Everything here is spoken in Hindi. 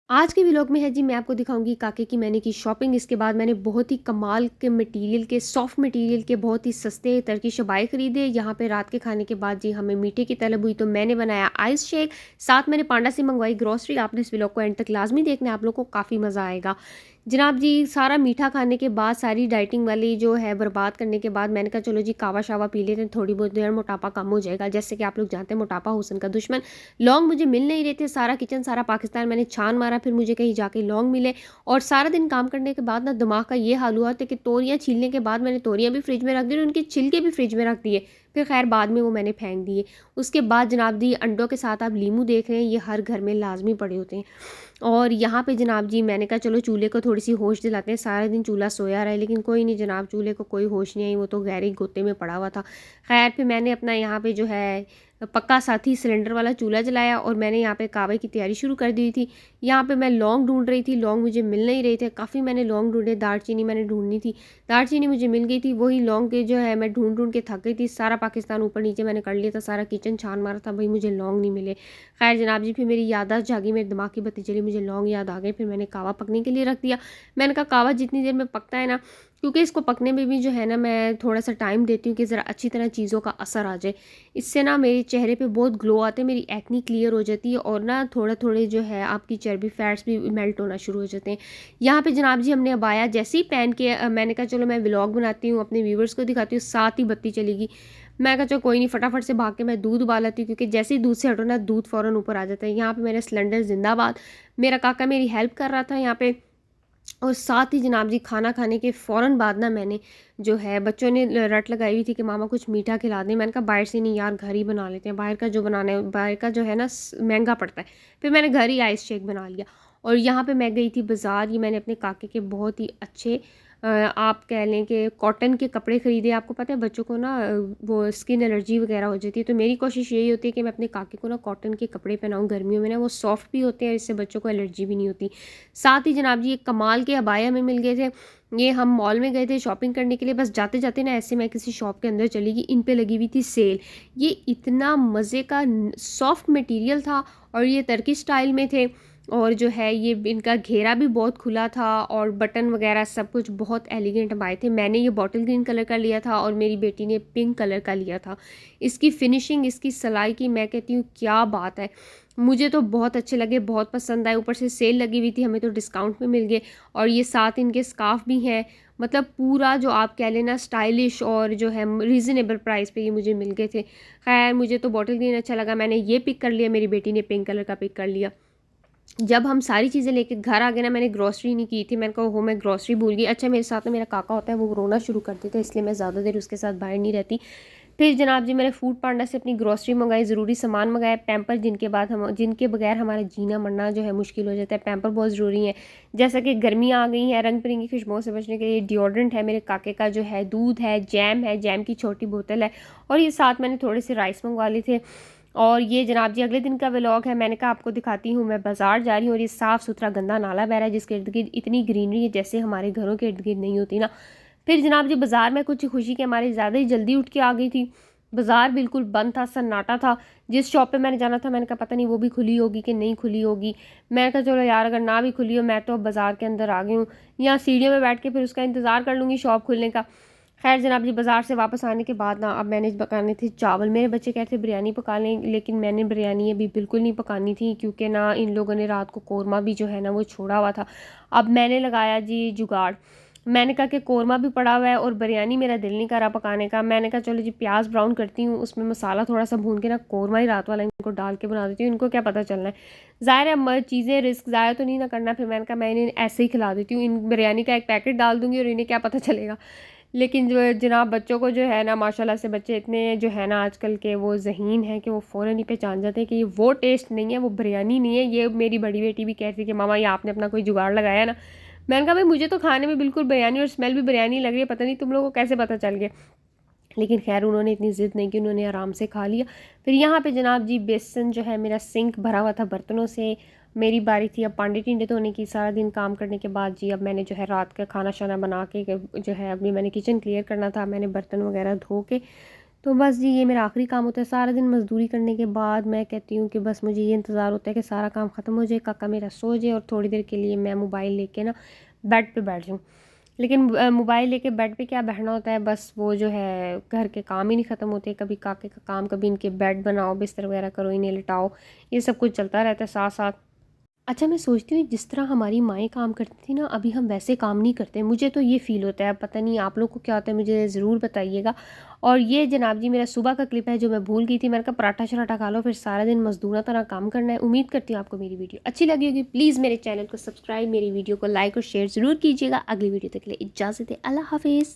आज के व्लॉग में है जी मैं आपको दिखाऊंगी काके की मैंने की शॉपिंग। इसके बाद मैंने बहुत ही कमाल के मटेरियल के सॉफ्ट मटेरियल के बहुत ही सस्ते टर्किश अबाए खरीदे। यहाँ पे रात के खाने के बाद जी हमें मीठे की तलब हुई तो मैंने बनाया आइस शेक। साथ मैंने पांडा से मंगवाई ग्रॉसरी। आपने इस व्लॉग को एंड तक लाजमी देखना है, आप लोगों को काफ़ी मज़ा आएगा। जनाब जी सारा मीठा खाने के बाद सारी डाइटिंग वाली जो है बर्बाद करने के बाद मैंने कहा चलो जी कावा शावा पी लेते हैं, थोड़ी बहुत देर मोटापा कम हो जाएगा। जैसे कि आप लोग जानते हैं मोटापा हुस्न का दुश्मन। लौंग मुझे मिल नहीं रहे थे, सारा किचन सारा पाकिस्तान मैंने छान मारा, फिर मुझे कहीं जाके लौंग मिले। और सारा दिन काम करने के बाद ना दिमाग का ये हाल हुआ था कि तोरियां छीलने के बाद मैंने तोरियां भी फ्रिज में रख दी और उनके छिलके भी फ्रिज में रख दिए। फिर खैर बाद में वो मैंने फेंक दिए। उसके बाद जनाब दी अंडों के साथ आप लीमू देख रहे हैं, ये हर घर में लाजमी पड़े होते हैं। और यहाँ पे जनाब जी मैंने कहा चलो चूल्हे को थोड़ी सी होश दिलाते हैं, सारा दिन चूल्हा सोया रहा है लेकिन कोई नहीं जनाब, चूल्हे को कोई होश नहीं आई, वो तो गहरे गोते में पड़ा हुआ था। खैर फिर मैंने अपना यहाँ पे जो है पक्का साथी सिलेंडर वाला चूल्हा जलाया और मैंने यहाँ पे कावे की तैयारी शुरू कर दी थी। यहाँ पे मैं लौंग ढूंढ रही थी, लौंग मुझे मिल नहीं रहे थे, काफ़ी मैंने लौंग ढूंढे। दालचीनी मैंने ढूंढनी थी, दालचीनी मुझे मिल गई थी। वही लौंग के जो है मैं ढूंढ ढूंढ के थक गई थी, सारा पाकिस्तान ऊपर नीचे मैंने कर लिया था, सारा किचन छान मारा था, भाई मुझे लौंग नहीं मिले। खैर जनाब जी फिर मेरी याददाश्त जागी, मेरे दिमाग की बत्ती चली, मुझे लौंग याद आ गए। फिर मैंने कावा पकने के लिए रख दिया। मैंने कहा कावा जितनी देर में पकता है ना, क्योंकि इसको पकने में भी जो है ना मैं थोड़ा सा टाइम देती हूँ कि ज़रा अच्छी तरह चीज़ों का असर आ जाए। इससे ना मेरे चेहरे पे बहुत ग्लो आते हैं, मेरी एक्नी क्लियर हो जाती है और ना थोड़ा थोड़े जो है आपकी चर्बी फैट्स भी मेल्ट होना शुरू हो जाते हैं। यहाँ पे जनाब जी हमने अबाया जैसे ही पहन के मैंने कहा चलो मैं व्लॉग बनाती हूँ, अपने व्यूवर्स को दिखाती हूँ, साथ ही बत्ती चलेगी। मैं कहा चलो कोई नहीं, फटाफट से भाग के मैं दूध उबालती हूँ क्योंकि जैसे ही दूध से हटो ना दूध फ़ौरन ऊपर आ जाता है। यहाँ पे मेरा सिलेंडर जिंदाबाद, मेरा काका मेरी हेल्प कर रहा था यहाँ पे। और साथ ही जनाब जी खाना खाने के फ़ौरन बाद ना मैंने जो है बच्चों ने रट लगाई हुई थी कि मामा कुछ मीठा खिला दें। मैंने कहा बाहर से नहीं यार, घर ही बना लेते हैं, बाहर का जो बनाना है बाहर का जो है ना महंगा पड़ता है। फिर मैंने घर ही आइस शेक बना लिया। और यहाँ पे मैं गई थी बाज़ार, ये मैंने अपने काके के बहुत ही अच्छे आप कह लें कि कॉटन के कपड़े ख़रीदे। आपको पता है बच्चों को ना वो स्किन एलर्जी वगैरह हो जाती है, तो मेरी कोशिश यही होती है कि मैं अपने काके को ना कॉटन के कपड़े पहनाऊँ गर्मियों में ना, वो सॉफ्ट भी होते हैं, इससे बच्चों को एलर्जी भी नहीं होती। साथ ही जनाब जी एक कमाल के अबाया में मिल गए थे। ये हम मॉल में गए थे शॉपिंग करने के लिए, बस जाते जाते ना ऐसे मैं किसी शॉप के अंदर चली गई, इन पे लगी हुई थी सेल। ये इतना मज़े का सॉफ्ट मटेरियल था और ये टर्किश स्टाइल में थे। और जो है ये इनका घेरा भी बहुत खुला था और बटन वगैरह सब कुछ बहुत एलिगेंट आए थे। मैंने ये बॉटल ग्रीन कलर का लिया था और मेरी बेटी ने पिंक कलर का लिया था। इसकी फिनिशिंग, इसकी सिलाई की मैं कहती हूँ क्या बात है, मुझे तो बहुत अच्छे लगे, बहुत पसंद आए। ऊपर से सेल लगी हुई थी, हमें तो डिस्काउंट में मिल गए। और ये साथ इनके स्कार्फ भी हैं, मतलब पूरा जो आप कह लेना स्टाइलिश और जो है रीज़नेबल प्राइस पे ये मुझे मिल गए थे। खैर मुझे तो बॉटल ग्रीन अच्छा लगा, मैंने ये पिक कर लिया, मेरी बेटी ने पिंक कलर का पिक कर लिया। जब हम सारी चीज़ें लेके घर आ गए ना, मैंने ग्रॉसरी नहीं की थी, मैंने कहा हो मैं ग्रॉसरी भूल गई। अच्छा मेरे साथ में मेरा काका होता है, वो रोना शुरू कर देता है, इसलिए मैं ज़्यादा देर उसके साथ बाहर नहीं रहती। फिर जनाब जी मैंने फूड पांडा से अपनी ग्रॉसरी मंगाई, ज़रूरी सामान मंगाया, पैम्पर जिनके बगैर हमारा जीना मरना जो है मुश्किल हो जाता है, पैम्पर बहुत ज़रूरी है। जैसा कि गर्मियाँ आ गई हैं, रंग बिरंगी खुशबुओं से बचने के लिए डिओड्रेंट है मेरे काके का, जो है दूध है, जैम की छोटी बोतल है। और ये साथ मैंने थोड़े से राइस मंगवा लिए थे। और ये जनाब जी अगले दिन का व्लॉग है, मैंने कहा आपको दिखाती हूँ। मैं बाज़ार जा रही हूँ और ये साफ़ सुथरा गंदा नाला बह रहा है जिसके इर्द गिर्द इतनी ग्रीनरी है जैसे हमारे घरों के इर्द गिर्द नहीं होती ना। फिर जनाब जी बाज़ार में कुछ खुशी के हमारे ज़्यादा ही जल्दी उठ के आ गई थी। बाज़ार बिल्कुल बंद था, सन्नाटा था। जिस शॉप पे मैंने जाना था मैंने कहा पता नहीं वो भी खुली होगी कि नहीं खुली होगी। मैंने कहा चलो यार अगर ना भी खुली हो, मैं तो अब बाज़ार के अंदर आ गई हूँ, यहाँ सीढ़ियों में बैठ के फिर उसका इंतज़ार कर लूँगी शॉप खुलने का। खैर जनाब जी बाज़ार से वापस आने के बाद ना अब मैंने पकाने थे चावल। मेरे बच्चे कहते थे बिरयानी पका लें, लेकिन मैंने बिरयानी अभी बिल्कुल नहीं पकानी थी क्योंकि ना इन लोगों ने रात को कौरमा भी जो है ना वो छोड़ा हुआ था। अब मैंने लगाया जी जुगाड़, मैंने कहा कि कौरमा भी पड़ा हुआ है और बिरयानी मेरा दिल नहीं करा पकाने का। मैंने कहा चलो जी प्याज ब्राउन करती हूँ, उसमें मसाला थोड़ा सा भून के ना कौरमा ही रात वाला इनको डाल के बना देती हूँ, इनको क्या पता चलना है। ज़ाहिर है चीज़ें रिस्क ज़ाया तो नहीं ना करना। फिर मैंने कहा मैं इन्हें ऐसे ही खिला देती हूँ, इन बिरयानी का एक पैकेट डाल दूँगी और इन्हें क्या पता चलेगा। लेकिन जो जनाब बच्चों को जो है ना माशाल्लाह से बच्चे इतने जो है ना आजकल के वो ज़हीन हैं कि वो फ़ौरन ही पहचान जाते हैं कि ये वो टेस्ट नहीं है, वो बिरयानी नहीं है। ये मेरी बड़ी बेटी भी कहती थी कि मामा ये आपने अपना कोई जुगाड़ लगाया ना। मैंने कहा भाई मुझे तो खाने में बिल्कुल बिरयानी और स्मेल भी बिरयानी लग रही है, पता नहीं तुम लोगों को कैसे पता चल गया। लेकिन खैर उन्होंने इतनी ज़िद नहीं की, उन्होंने आराम से खा लिया। फिर यहाँ पे जनाब जी बेसन जो है मेरा सिंक भरा हुआ था बर्तनों से, मेरी बारी थी अब पांडे टिंडे धोने की। सारा दिन काम करने के बाद जी अब मैंने जो है रात का खाना शाना बना के जो है अभी मैंने किचन क्लियर करना था, मैंने बर्तन वगैरह धो के तो बस जी ये मेरा आखिरी काम होता है। सारा दिन मज़दूरी करने के बाद मैं कहती हूँ कि बस मुझे ये इंतज़ार होता है कि सारा काम ख़त्म हो जाए, काका मेरा सो जाए और थोड़ी देर के लिए मैं मोबाइल लेके ना बेड पे बैठ जाऊँ। लेकिन मोबाइल लेके बेड पे क्या बैठना होता है, बस वो जो है घर के काम ही नहीं ख़त्म होते। कभी काके का काम, कभी इनके बेड बनाओ, बिस्तर वगैरह करो, इन्हें लिटाओ, ये सब कुछ चलता रहता है साथ-साथ। अच्छा, मैं सोचती हूँ जिस तरह हमारी माएँ काम करती थी ना, अभी हम वैसे काम नहीं करते। मुझे तो ये फ़ील होता है, पता नहीं आप लोग को क्या होता है, मुझे ज़रूर बताइएगा। और ये जनाब जी मेरा सुबह का क्लिप है जो मैं भूल गई थी। मैंने कहा पराठा-शराठा खा लो, फिर सारा दिन मज़दूरों तरह काम करना है। उम्मीद करती हूँ आपको मेरी वीडियो अच्छी लगी होगी। प्लीज़ मेरे चैनल को सब्सक्राइब, मेरी वीडियो को लाइक और शेयर ज़रूर कीजिएगा। अगली वीडियो तक के लिए इजाज़त है। अल्लाह हाफ़िज़।